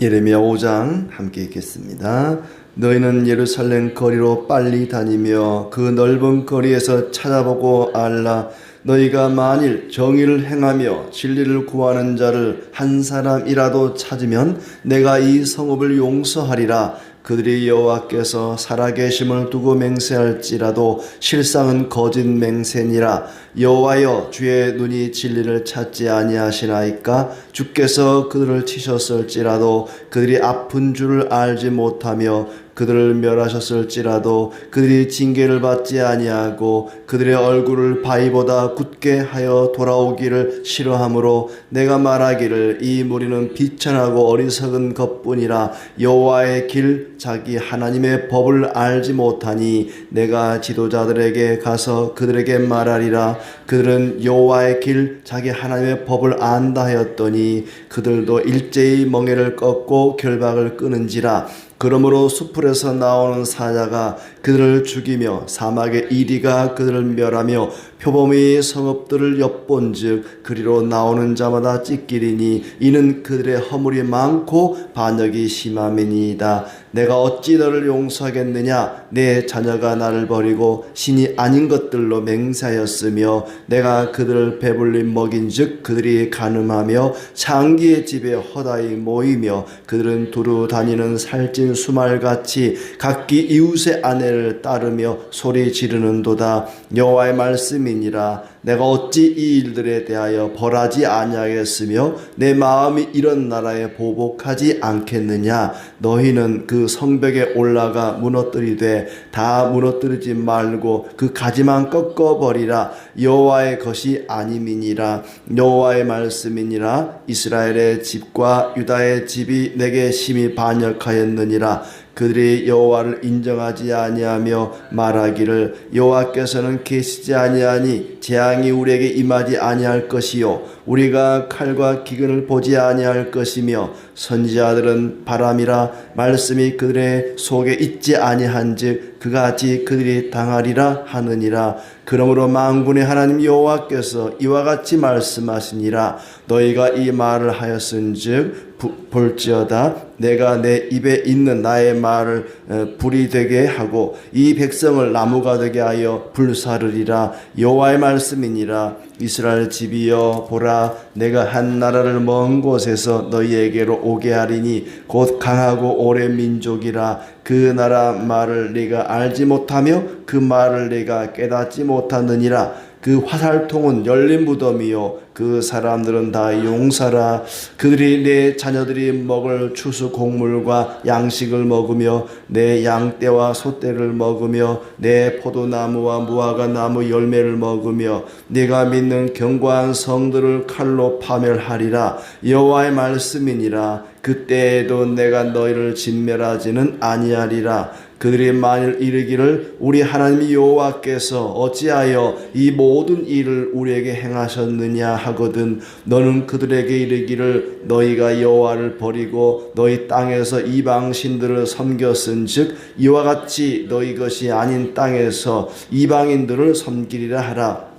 예레미야 5장 함께 읽겠습니다. 너희는 예루살렘 거리로 빨리 다니며 그 넓은 거리에서 찾아보고 알라. 너희가 만일 정의를 행하며 진리를 구하는 자를 한 사람이라도 찾으면 내가 이 성읍을 용서하리라. 그들이 여호와께서 살아계심을 두고 맹세할지라도 실상은 거짓 맹세니라. 여호와여, 주의 눈이 진리를 찾지 아니하시나이까? 주께서 그들을 치셨을지라도 그들이 아픈 줄을 알지 못하며 그들을 멸하셨을지라도 그들이 징계를 받지 아니하고 그들의 얼굴을 바위보다 굳게 하여 돌아오기를 싫어하므로 내가 말하기를 이 무리는 비천하고 어리석은 것뿐이라. 여호와의 길 자기 하나님의 법을 알지 못하니 내가 지도자들에게 가서 그들에게 말하리라. 그들은 여호와의 길 자기 하나님의 법을 안다 하였더니 그들도 일제히 멍에를 꺾고 결박을 끊은지라. 그러므로 수풀에서 나오는 사자가 그들을 죽이며 사막의 이리가 그들을 멸하며 표범의 성읍들을 엿본즉 그리로 나오는 자마다 찢기리니 이는 그들의 허물이 많고 반역이 심함이니이다. 내가 어찌 너를 용서하겠느냐? 내 자녀가 나를 버리고 신이 아닌 것들로 맹세하였으며 내가 그들을 배불리 먹인즉 그들이 간음하며 창기의 집에 허다히 모이며 그들은 두루 다니는 살찐 수말같이 각기 이웃의 아내를 따르며 소리 지르는도다. 여호와의 말씀이니라. 내가 어찌 이 일들에 대하여 벌하지 아니하겠으며 내 마음이 이런 나라에 보복하지 않겠느냐? 너희는 그 성벽에 올라가 무너뜨리되 다 무너뜨리지 말고 그 가지만 꺾어버리라. 여호와의 것이 아님이니라. 여호와의 말씀이니라. 이스라엘의 집과 유다의 집이 내게 심히 반역하였느니라. 그들이 여호와를 인정하지 아니하며 말하기를 여호와께서는 계시지 아니하니 재앙이 우리에게 임하지 아니할 것이요 우리가 칼과 기근을 보지 아니할 것이며 선지자들은 바람이라. 말씀이 그들의 속에 있지 아니한즉 그같이 그들이 당하리라 하느니라. 그러므로 만군의 하나님 여호와께서 이와 같이 말씀하시니라. 너희가 이 말을 하였은즉 볼지어다 내가 내 입에 있는 나의 말을 불이 되게 하고 이 백성을 나무가 되게 하여 불사르리라. 여호와의 말씀이니라. 이스라엘 집이여 보라, 내가 한 나라를 먼 곳에서 너희에게로 오게 하리니 곧 강하고 오랜 민족이라. 그 나라 말을 네가 알지 못하며 그 말을 네가 깨닫지 못하느니라. 그 화살통은 열린 무덤이요 그 사람들은 다 용사라. 그들이 내 자녀들이 먹을 추수 곡물과 양식을 먹으며 내 양떼와 소떼를 먹으며 내 포도나무와 무화과 나무 열매를 먹으며 네가 믿는 견고한 성들을 칼로 파멸하리라. 여호와의 말씀이니라. 그때에도 내가 너희를 진멸하지는 아니하리라. 그들이 만일 이르기를 우리 하나님 여호와께서 어찌하여 이 모든 일을 우리에게 행하셨느냐 하거든 너는 그들에게 이르기를 너희가 여호와를 버리고 너희 땅에서 이방 신들을 섬겼은즉 이와 같이 너희 것이 아닌 땅에서 이방인들을 섬기리라 하라.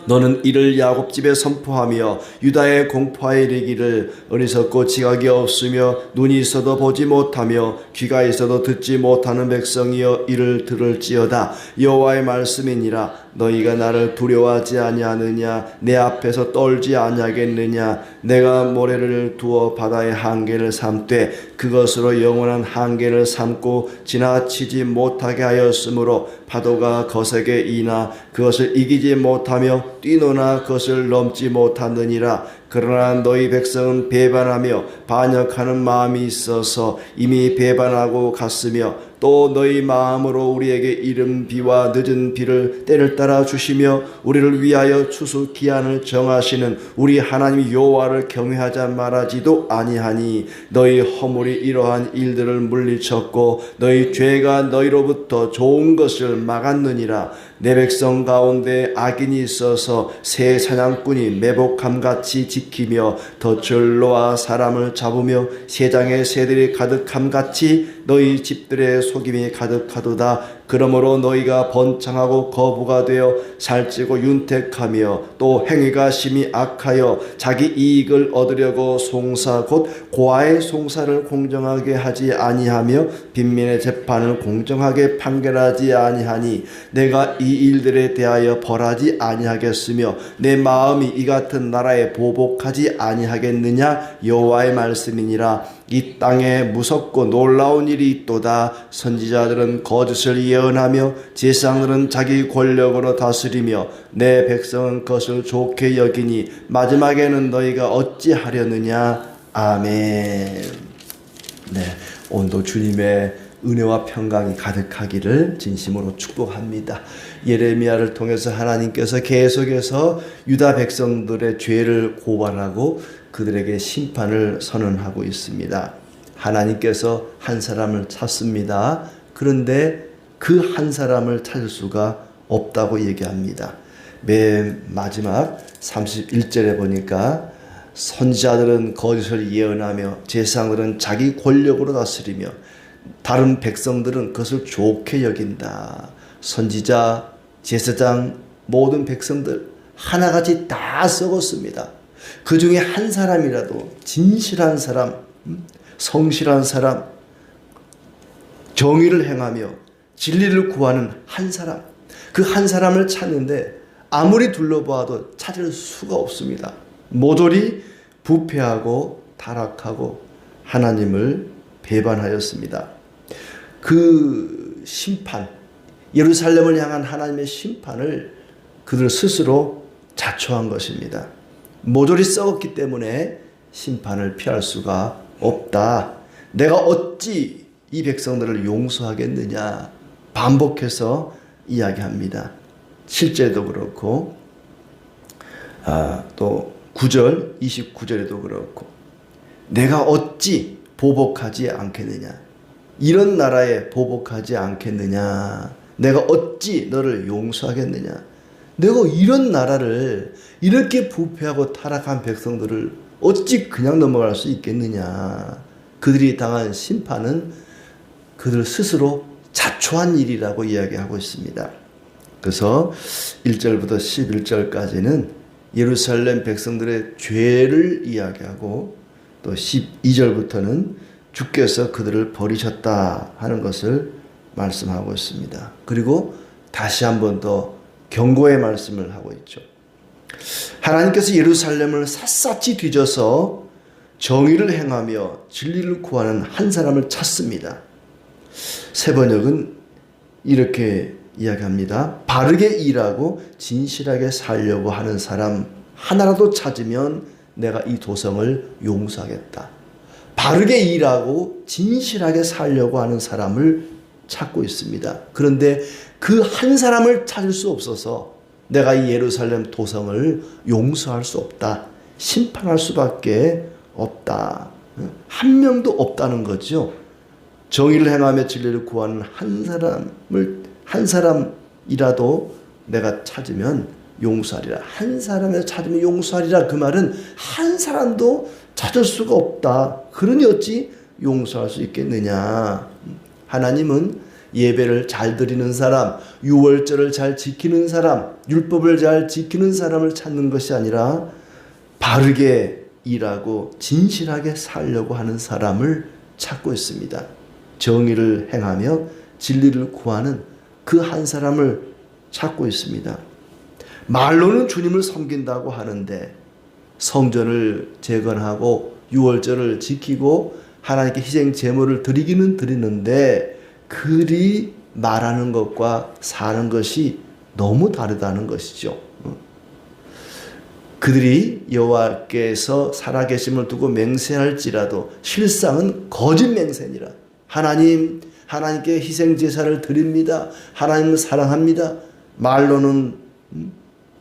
너는 이를 야곱 집에 선포하며 유다에 공포하여 이르기를 어리석고 지각이 없으며 눈이 있어도 보지 못하며 귀가 있어도 듣지 못하는 백성이여 이를 들을지어다. 여호와의 말씀이니라. 너희가 나를 두려워하지 아니하느냐? 내 앞에서 떨지 아니하겠느냐? 내가 모래를 두어 바다의 한계를 삼되 그것으로 영원한 한계를 삼고 지나치지 못하게 하였으므로 파도가 거세게 이나 그것을 이기지 못하며 뛰노나 그것을 넘지 못하느니라. 그러나 너희 백성은 배반하며 반역하는 마음이 있어서 이미 배반하고 갔으며 또 너희 마음으로 우리에게 이른 비와 늦은 비를 때를 따라 주시며 우리를 위하여 추수 기한을 정하시는 우리 하나님 여호와를 경외하자 말하지도 아니하니 너희 허물이 이러한 일들을 물리쳤고 너희 죄가 너희로부터 좋은 것을 막았느니라. 내 백성 가운데 악인이 있어서 새 사냥꾼이 매복함같이 지키며 덫을 놓아 사람을 잡으며 세장에 새들이 가득함같이 너희 집들의 속임이 가득하도다. 그러므로 너희가 번창하고 거부가 되어 살찌고 윤택하며 또 행위가 심히 악하여 자기 이익을 얻으려고 송사 곧 고아의 송사를 공정하게 하지 아니하며 빈민의 재판을 공정하게 판결하지 아니하니 내가 이 일들에 대하여 벌하지 아니하겠으며 내 마음이 이 같은 나라에 보복하지 아니하겠느냐 여호와의 말씀이니라. 이 땅에 무섭고 놀라운 일이 있도다. 선지자들은 거짓을 예언하며 제사장들은 자기 권력으로 다스리며 내 백성은 그것을 좋게 여기니 마지막에는 너희가 어찌하려느냐. 아멘. 네, 오늘도 주님의 은혜와 평강이 가득하기를 진심으로 축복합니다. 예레미야를 통해서 하나님께서 계속해서 유다 백성들의 죄를 고발하고 그들에게 심판을 선언하고 있습니다. 하나님께서 한 사람을 찾습니다. 그런데 그 한 사람을 찾을 수가 없다고 얘기합니다. 맨 마지막 31절에 보니까 선지자들은 거짓을 예언하며 제사장들은 자기 권력으로 다스리며 다른 백성들은 그것을 좋게 여긴다. 선지자, 제사장, 모든 백성들 하나같이 다 썩었습니다. 그 중에 한 사람이라도 진실한 사람, 성실한 사람, 정의를 행하며 진리를 구하는 한 사람, 그 한 사람을 찾는데 아무리 둘러보아도 찾을 수가 없습니다. 모조리 부패하고 타락하고 하나님을 배반하였습니다. 그 심판, 예루살렘을 향한 하나님의 심판을 그들 스스로 자초한 것입니다. 모조리 썩었기 때문에 심판을 피할 수가 없다. 내가 어찌 이 백성들을 용서하겠느냐 반복해서 이야기합니다. 7절에도 그렇고 또 9절 29절에도 그렇고 내가 어찌 보복하지 않겠느냐, 이런 나라에 보복하지 않겠느냐, 내가 어찌 너를 용서하겠느냐, 내가 이런 나라를, 이렇게 부패하고 타락한 백성들을 어찌 그냥 넘어갈 수 있겠느냐. 그들이 당한 심판은 그들 스스로 자초한 일이라고 이야기하고 있습니다. 그래서 1절부터 11절까지는 예루살렘 백성들의 죄를 이야기하고 또 12절부터는 주께서 그들을 버리셨다 하는 것을 말씀하고 있습니다. 그리고 다시 한번 더 경고의 말씀을 하고 있죠. 하나님께서 예루살렘을 샅샅이 뒤져서 정의를 행하며 진리를 구하는 한 사람을 찾습니다. 새 번역은 이렇게 이야기합니다. 바르게 일하고 진실하게 살려고 하는 사람 하나라도 찾으면 내가 이 도성을 용서하겠다. 바르게 일하고 진실하게 살려고 하는 사람을 찾고 있습니다. 그런데 그 한 사람을 찾을 수 없어서 내가 이 예루살렘 도성을 용서할 수 없다. 심판할 수밖에 없다. 한 명도 없다는 거죠. 정의를 행하며 진리를 구하는 한 사람이라도 내가 찾으면 용서하리라. 한 사람을 찾으면 용서하리라. 그 말은 한 사람도 찾을 수가 없다. 그러니 어찌 용서할 수 있겠느냐. 하나님은 예배를 잘 드리는 사람, 유월절을 잘 지키는 사람, 율법을 잘 지키는 사람을 찾는 것이 아니라 바르게 일하고 진실하게 살려고 하는 사람을 찾고 있습니다. 정의를 행하며 진리를 구하는 그 한 사람을 찾고 있습니다. 말로는 주님을 섬긴다고 하는데 성전을 재건하고 유월절을 지키고 하나님께 희생 제물을 드리기는 드리는데 그리 말하는 것과 사는 것이 너무 다르다는 것이죠. 그들이 여호와께서 살아계심을 두고 맹세할지라도 실상은 거짓 맹세니라. 하나님께 희생 제사를 드립니다. 하나님을 사랑합니다. 말로는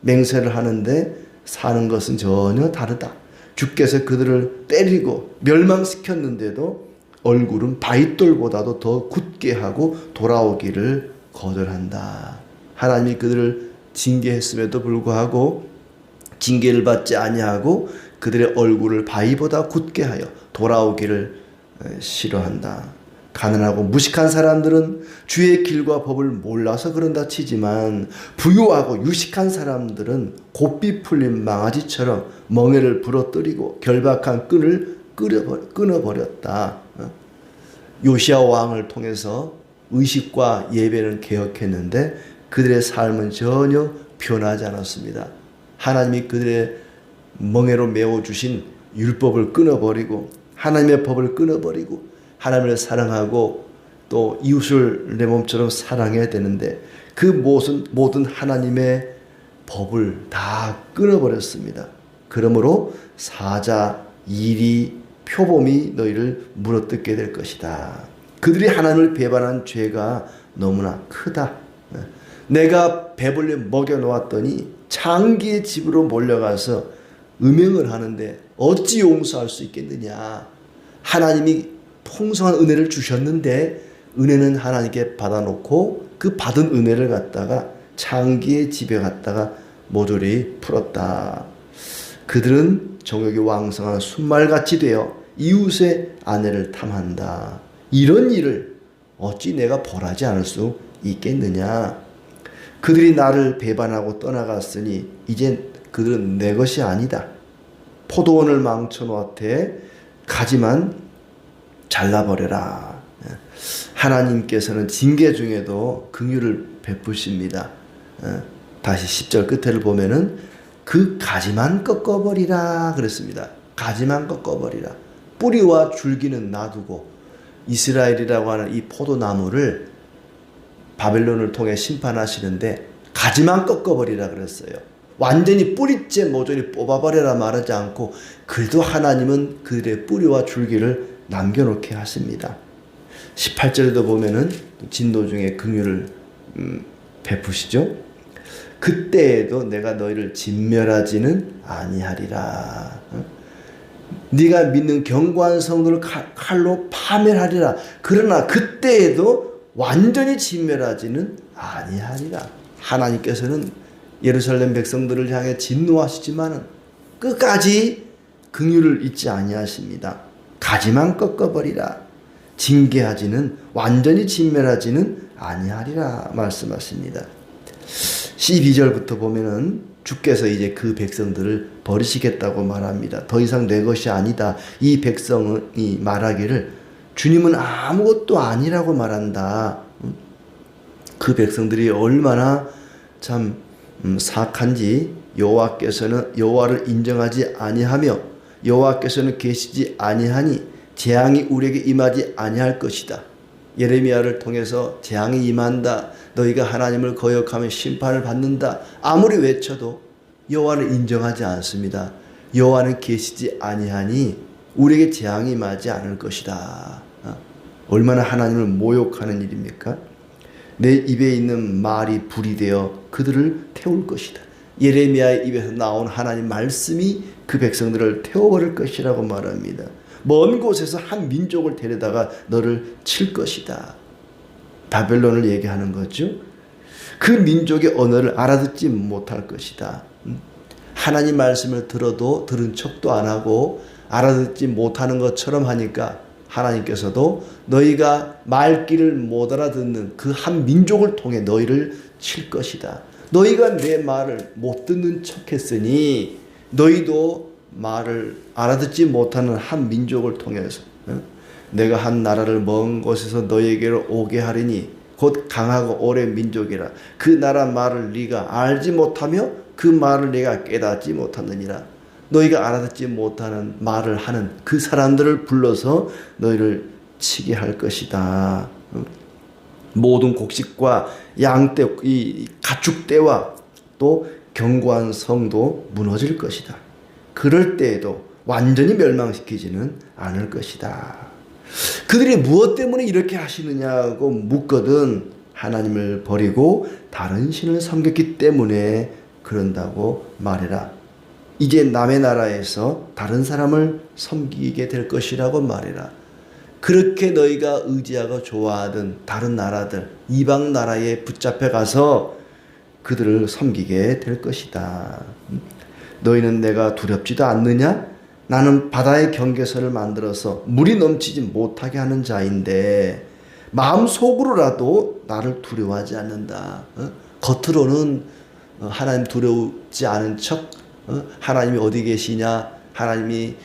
맹세를 하는데 사는 것은 전혀 다르다. 주께서 그들을 때리고 멸망시켰는데도 얼굴은 바윗돌보다도 더 굳게 하고 돌아오기를 거절한다. 하나님이 그들을 징계했음에도 불구하고 징계를 받지 아니하고 그들의 얼굴을 바위보다 굳게 하여 돌아오기를 싫어한다. 가난하고 무식한 사람들은 주의 길과 법을 몰라서 그런다 치지만 부유하고 유식한 사람들은 곱비 풀린 망아지처럼 멍에를 부러뜨리고 결박한 끈을 끊어버렸다. 요시야 왕을 통해서 의식과 예배는 개혁했는데 그들의 삶은 전혀 변하지 않았습니다. 하나님이 그들의 멍에로 메워주신 율법을 끊어버리고 하나님의 법을 끊어버리고 하나님을 사랑하고 또 이웃을 내 몸처럼 사랑해야 되는데 그 모든 하나님의 법을 다 끊어버렸습니다. 그러므로 사자, 이리, 표범이 너희를 물어뜯게 될 것이다. 그들이 하나님을 배반한 죄가 너무나 크다. 내가 배불리 먹여놓았더니 창기의 집으로 몰려가서 음행을 하는데 어찌 용서할 수 있겠느냐. 하나님이 풍성한 은혜를 주셨는데 은혜는 하나님께 받아놓고 그 받은 은혜를 갖다가 창기의 집에 갔다가 모조리 풀었다. 그들은 정욕이 왕성한 순말같이 되어 이웃의 아내를 탐한다. 이런 일을 어찌 내가 벌하지 않을 수 있겠느냐. 그들이 나를 배반하고 떠나갔으니 이젠 그들은 내 것이 아니다. 포도원을 망쳐놓았되 가지만 잘라버려라. 하나님께서는 징계 중에도 긍휼을 베푸십니다. 다시 10절 끝에를 보면은 그 가지만 꺾어버리라 그랬습니다. 가지만 꺾어버리라. 뿌리와 줄기는 놔두고 이스라엘이라고 하는 이 포도나무를 바벨론을 통해 심판하시는데 가지만 꺾어버리라 그랬어요. 완전히 뿌리째 모조리 뽑아버려라 말하지 않고 그래도 하나님은 그들의 뿌리와 줄기를 남겨놓게 하십니다. 18절에도 보면은 진노 중에 긍휼을 베푸시죠. 그때에도 내가 너희를 진멸하지는 아니하리라. 네가 믿는 견고한 성도를 칼로 파멸하리라. 그러나 그때에도 완전히 진멸하지는 아니하리라. 하나님께서는 예루살렘 백성들을 향해 진노하시지만은 끝까지 긍휼을 잊지 아니하십니다. 가지만 꺾어버리라. 징계하지는 완전히 진멸하지는 아니하리라 말씀하십니다. 12절부터 보면은 주께서 이제 그 백성들을 버리시겠다고 말합니다. 더 이상 내 것이 아니다. 이 백성이 말하기를 주님은 아무것도 아니라고 말한다. 그 백성들이 얼마나 참 사악한지 여호와께서는 여호와를 인정하지 아니하며 여호와께서는 계시지 아니하니 재앙이 우리에게 임하지 아니할 것이다. 예레미야를 통해서 재앙이 임한다. 너희가 하나님을 거역하면 심판을 받는다. 아무리 외쳐도 여호와를 인정하지 않습니다. 여호와는 계시지 아니하니 우리에게 재앙이 임하지 않을 것이다. 얼마나 하나님을 모욕하는 일입니까? 내 입에 있는 말이 불이 되어 그들을 태울 것이다. 예레미야의 입에서 나온 하나님 말씀이 그 백성들을 태워버릴 것이라고 말합니다. 먼 곳에서 한 민족을 데려다가 너를 칠 것이다. 바벨론을 얘기하는 거죠. 그 민족의 언어를 알아듣지 못할 것이다. 하나님 말씀을 들어도 들은 척도 안 하고 알아듣지 못하는 것처럼 하니까 하나님께서도 너희가 말귀를 못 알아듣는 그 한 민족을 통해 너희를 칠 것이다. 너희가 내 말을 못 듣는 척 했으니 너희도 말을 알아듣지 못하는 한 민족을 통해서 내가 한 나라를 먼 곳에서 너희에게로 오게 하리니 곧 강하고 오랜 민족이라. 그 나라 말을 네가 알지 못하며 그 말을 네가 깨닫지 못하느니라. 너희가 알아듣지 못하는 말을 하는 그 사람들을 불러서 너희를 치게 할 것이다. 모든 곡식과 양떼, 이 가축떼와 또 견고한 성도 무너질 것이다. 그럴 때에도 완전히 멸망시키지는 않을 것이다. 그들이 무엇 때문에 이렇게 하시느냐고 묻거든 하나님을 버리고 다른 신을 섬겼기 때문에 그런다고 말해라. 이제 남의 나라에서 다른 사람을 섬기게 될 것이라고 말해라. 그렇게 너희가 의지하고 좋아하던 다른 나라들, 이방 나라에 붙잡혀 가서 그들을 섬기게 될 것이다. 너희는 내가 두렵지도 않느냐? 나는 바다의 경계선을 만들어서 물이 넘치지 못하게 하는 자인데 마음속으로라도 나를 두려워하지 않는다. 겉으로는 하나님 두려우지 않은 척, 하나님이 어디 계시냐, 하나님이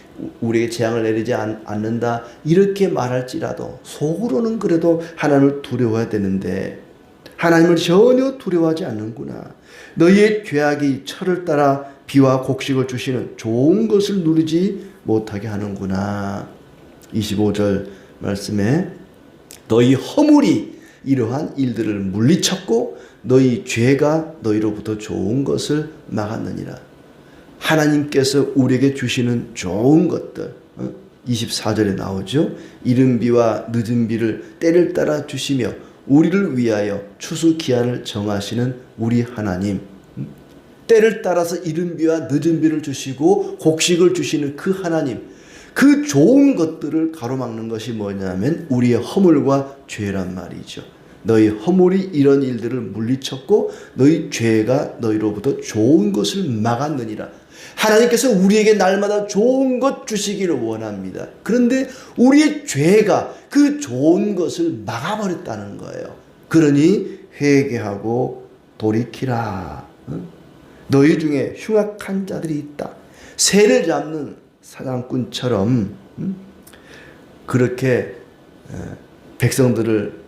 우리에게 재앙을 내리지 않는다 이렇게 말할지라도 속으로는 그래도 하나님을 두려워해야 되는데 하나님을 전혀 두려워하지 않는구나. 너희의 죄악이 철을 따라 비와 곡식을 주시는 좋은 것을 누리지 못하게 하는구나. 25절 말씀에 너희 허물이 이러한 일들을 물리쳤고 너희 죄가 너희로부터 좋은 것을 막았느니라. 하나님께서 우리에게 주시는 좋은 것들 24절에 나오죠. 이른 비와 늦은 비를 때를 따라 주시며 우리를 위하여 추수 기한을 정하시는 우리 하나님, 때를 따라서 이른 비와 늦은 비를 주시고 곡식을 주시는 그 하나님, 그 좋은 것들을 가로막는 것이 뭐냐면 우리의 허물과 죄란 말이죠. 너희 허물이 이런 일들을 물리쳤고 너희 죄가 너희로부터 좋은 것을 막았느니라. 하나님께서 우리에게 날마다 좋은 것 주시기를 원합니다. 그런데 우리의 죄가 그 좋은 것을 막아버렸다는 거예요. 그러니 회개하고 돌이키라. 너희 중에 흉악한 자들이 있다. 새를 잡는 사냥꾼처럼 그렇게 백성들을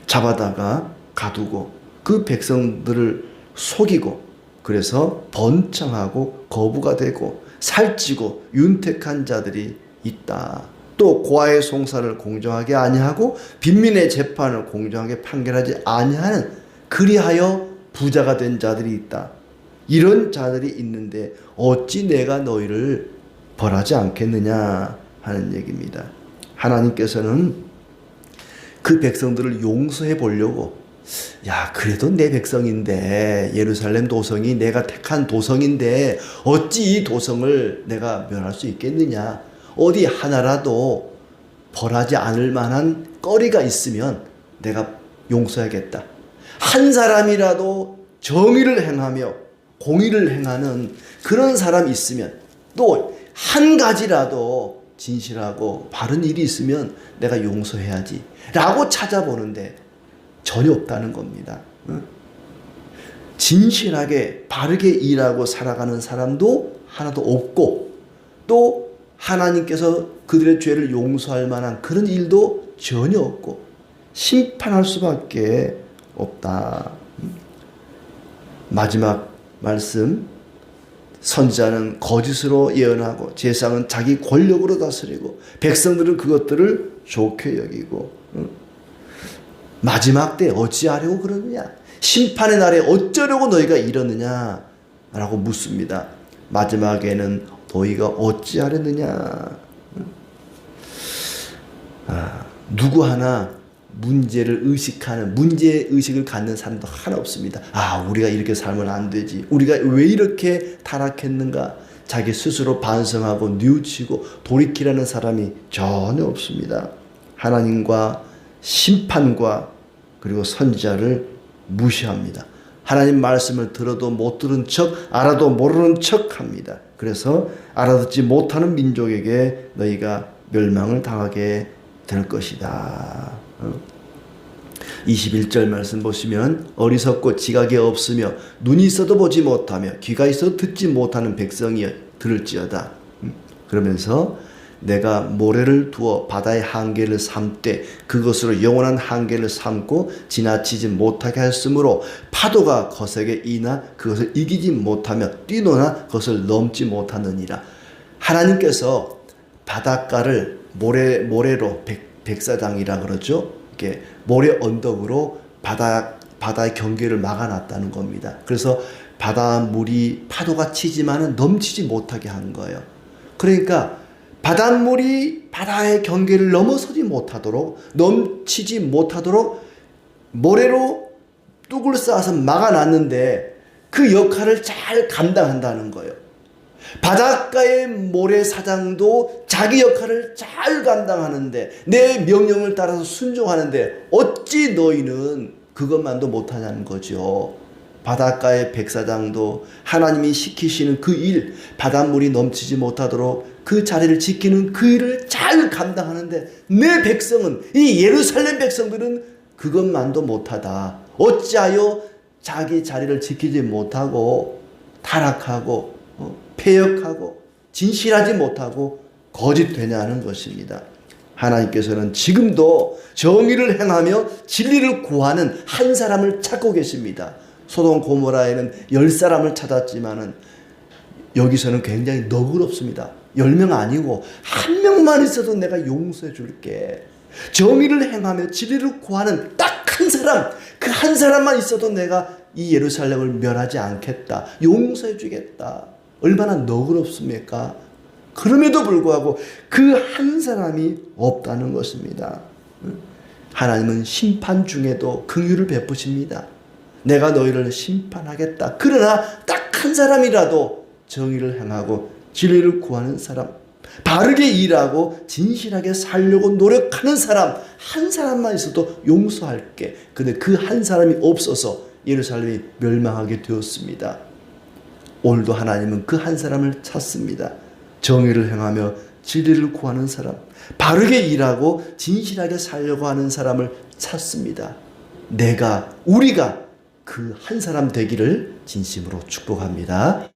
잡아다가 가두고 그 백성들을 속이고 그래서 번창하고 거부가 되고 살찌고 윤택한 자들이 있다. 또 고아의 송사를 공정하게 아니하고 빈민의 재판을 공정하게 판결하지 아니하는 그리하여 부자가 된 자들이 있다. 이런 자들이 있는데 어찌 내가 너희를 벌하지 않겠느냐 하는 얘기입니다. 하나님께서는 그 백성들을 용서해 보려고 야 그래도 내 백성인데 예루살렘 도성이 내가 택한 도성인데 어찌 이 도성을 내가 멸할 수 있겠느냐. 어디 하나라도 벌하지 않을 만한 거리가 있으면 내가 용서하겠다. 한 사람이라도 정의를 행하며 공의를 행하는 그런 사람이 있으면 또 한 가지라도 진실하고 바른 일이 있으면 내가 용서해야지 라고 찾아보는데 전혀 없다는 겁니다. 진실하게 바르게 일하고 살아가는 사람도 하나도 없고 또 하나님께서 그들의 죄를 용서할 만한 그런 일도 전혀 없고 심판할 수밖에 없다. 마지막 말씀, 선지자는 거짓으로 예언하고 제사장은 자기 권력으로 다스리고 백성들은 그것들을 좋게 여기고 마지막 때 어찌하려고 그러느냐? 심판의 날에 어쩌려고 너희가 이러느냐? 라고 묻습니다. 마지막에는 너희가 어찌하려느냐? 누구 하나 문제를 의식하는, 문제의식을 갖는 사람도 하나 없습니다. 우리가 이렇게 살면 안 되지. 우리가 왜 이렇게 타락했는가? 자기 스스로 반성하고 뉘우치고 돌이키라는 사람이 전혀 없습니다. 하나님과 심판과 그리고 선지자를 무시합니다. 하나님 말씀을 들어도 못 들은 척, 알아도 모르는 척 합니다. 그래서 알아듣지 못하는 민족에게 너희가 멸망을 당하게 될 것이다. 21절 말씀 보시면 어리석고 지각이 없으며 눈이 있어도 보지 못하며 귀가 있어도 듣지 못하는 백성이 들을지어다. 그러면서 내가 모래를 두어 바다의 한계를 삼되 그것으로 영원한 한계를 삼고 지나치지 못하게 했으므로 파도가 거세게 이나 그것을 이기지 못하며 뛰노나 그것을 넘지 못하느니라. 하나님께서 바닷가를 모래로 백사장이라 그러죠. 이렇게 모래 언덕으로 바다의 경계를 막아놨다는 겁니다. 그래서 바닷물이 파도가 치지만은 넘치지 못하게 한 거예요. 그러니까 바닷물이 바다의 경계를 넘어서지 못하도록, 넘치지 못하도록 모래로 뚝을 쌓아서 막아놨는데 그 역할을 잘 감당한다는 거예요. 바닷가의 모래사장도 자기 역할을 잘 감당하는데 내 명령을 따라서 순종하는데 어찌 너희는 그것만도 못하냐는 거죠. 바닷가의 백사장도 하나님이 시키시는 그 일, 바닷물이 넘치지 못하도록 그 자리를 지키는 그 일을 잘 감당하는데 내 백성은, 이 예루살렘 백성들은 그것만도 못하다. 어찌하여 자기 자리를 지키지 못하고 타락하고 패역하고 진실하지 못하고 거짓되냐는 것입니다. 하나님께서는 지금도 정의를 행하며 진리를 구하는 한 사람을 찾고 계십니다. 소돔 고모라에는 10사람을 찾았지만은 여기서는 굉장히 너그럽습니다. 10명 아니고 1명만 있어도 내가 용서해 줄게. 정의를 행하며 진리를 구하는 딱 한 사람, 그 한 사람만 있어도 내가 이 예루살렘을 멸하지 않겠다. 용서해 주겠다. 얼마나 너그럽습니까? 그럼에도 불구하고 그 한 사람이 없다는 것입니다. 하나님은 심판 중에도 긍휼을 베푸십니다. 내가 너희를 심판하겠다. 그러나 딱 한 사람이라도 정의를 행하고 진리를 구하는 사람, 바르게 일하고 진실하게 살려고 노력하는 사람, 한 사람만 있어도 용서할게. 근데 그 한 사람이 없어서 예루살렘이 멸망하게 되었습니다. 오늘도 하나님은 그 한 사람을 찾습니다. 정의를 행하며 진리를 구하는 사람, 바르게 일하고 진실하게 살려고 하는 사람을 찾습니다. 우리가 그 한 사람 되기를 진심으로 축복합니다.